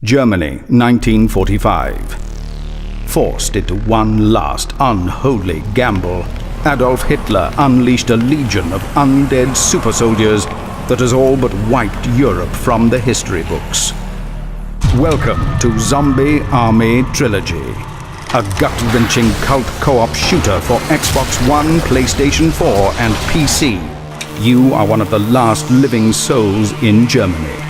Germany, 1945. Forced into one last unholy gamble, Adolf Hitler unleashed a legion of undead super soldiers that has all but wiped Europe from the history books. Welcome to Zombie Army Trilogy, a gut-wrenching cult co-op shooter for Xbox One, PlayStation 4 and PC. You are one of the last living souls in Germany.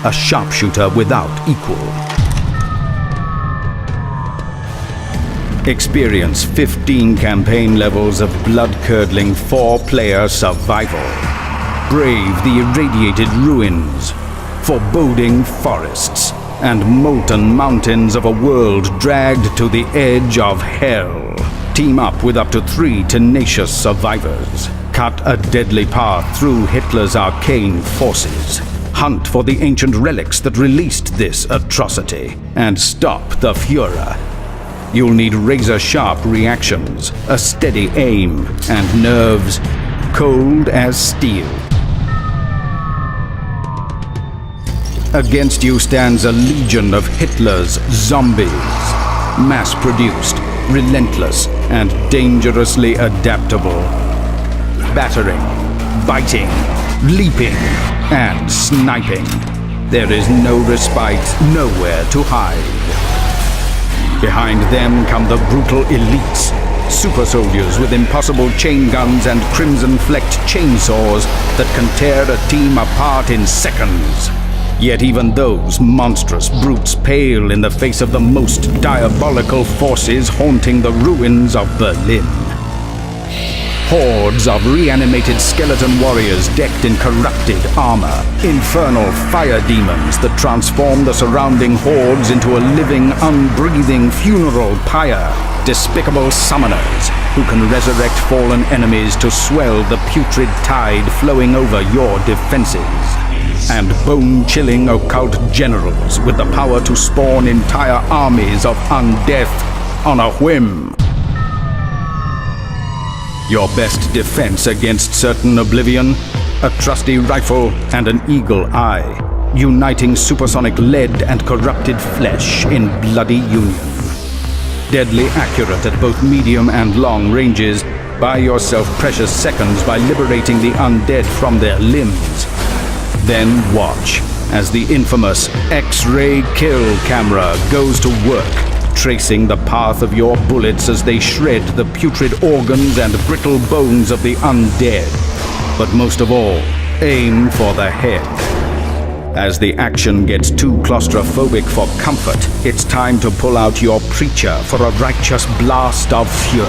A sharpshooter without equal. Experience 15 campaign levels of blood-curdling 4-player survival. Brave the irradiated ruins, foreboding forests, and molten mountains of a world dragged to the edge of hell. Team up with up to 3 tenacious survivors. Cut a deadly path through Hitler's arcane forces. Hunt for the ancient relics that released this atrocity, and stop the Führer. You'll need razor-sharp reactions, a steady aim, and nerves cold as steel. Against you stands a legion of Hitler's zombies. Mass-produced, relentless, and dangerously adaptable. Battering, biting, leaping, and sniping. There is no respite, nowhere to hide. Behind them come the brutal elites, super soldiers with impossible chain guns and crimson-flecked chainsaws that can tear a team apart in seconds. Yet even those monstrous brutes pale in the face of the most diabolical forces haunting the ruins of Berlin. Hordes of reanimated skeleton warriors decked in corrupted armor. Infernal fire demons that transform the surrounding hordes into a living, unbreathing funeral pyre. Despicable summoners who can resurrect fallen enemies to swell the putrid tide flowing over your defenses. And bone-chilling occult generals with the power to spawn entire armies of undeath on a whim. Your best defense against certain oblivion? A trusty rifle and an eagle eye, uniting supersonic lead and corrupted flesh in bloody union. Deadly accurate at both medium and long ranges, buy yourself precious seconds by liberating the undead from their limbs. Then watch as the infamous X-ray kill camera goes to work, tracing the path of your bullets as they shred the putrid organs and brittle bones of the undead. But most of all, aim for the head. As the action gets too claustrophobic for comfort, it's time to pull out your preacher for a righteous blast of fury.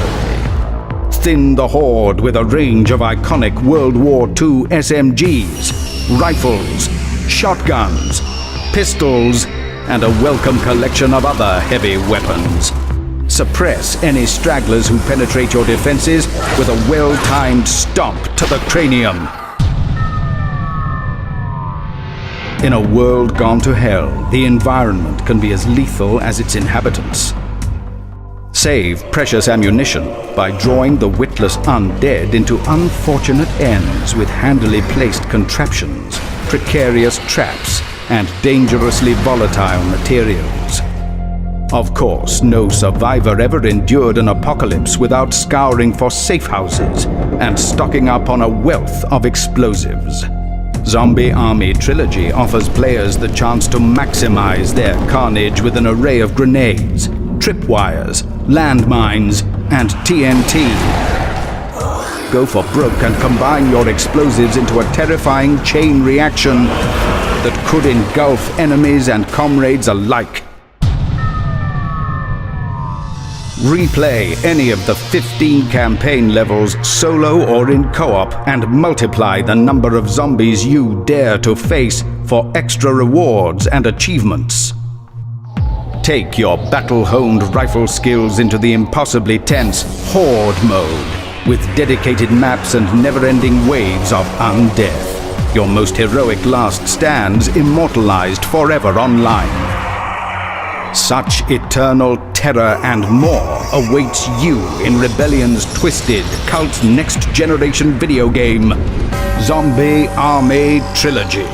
Thin the horde with a range of iconic World War II SMGs, rifles, shotguns, pistols, and a welcome collection of other heavy weapons. Suppress any stragglers who penetrate your defenses with a well-timed stomp to the cranium. In a world gone to hell, the environment can be as lethal as its inhabitants. Save precious ammunition by drawing the witless undead into unfortunate ends with handily placed contraptions, precarious traps, and dangerously volatile materials. Of course, no survivor ever endured an apocalypse without scouring for safe houses and stocking up on a wealth of explosives. Zombie Army Trilogy offers players the chance to maximize their carnage with an array of grenades, tripwires, landmines, and TNT. Go for broke and combine your explosives into a terrifying chain reaction that could engulf enemies and comrades alike. Replay any of the 15 campaign levels solo or in co-op and multiply the number of zombies you dare to face for extra rewards and achievements. Take your battle-honed rifle skills into the impossibly tense Horde mode with dedicated maps and never-ending waves of undeath. Your most heroic last stands immortalized forever online. Such eternal terror and more awaits you in Rebellion's twisted, cult next-generation video game, Zombie Army Trilogy.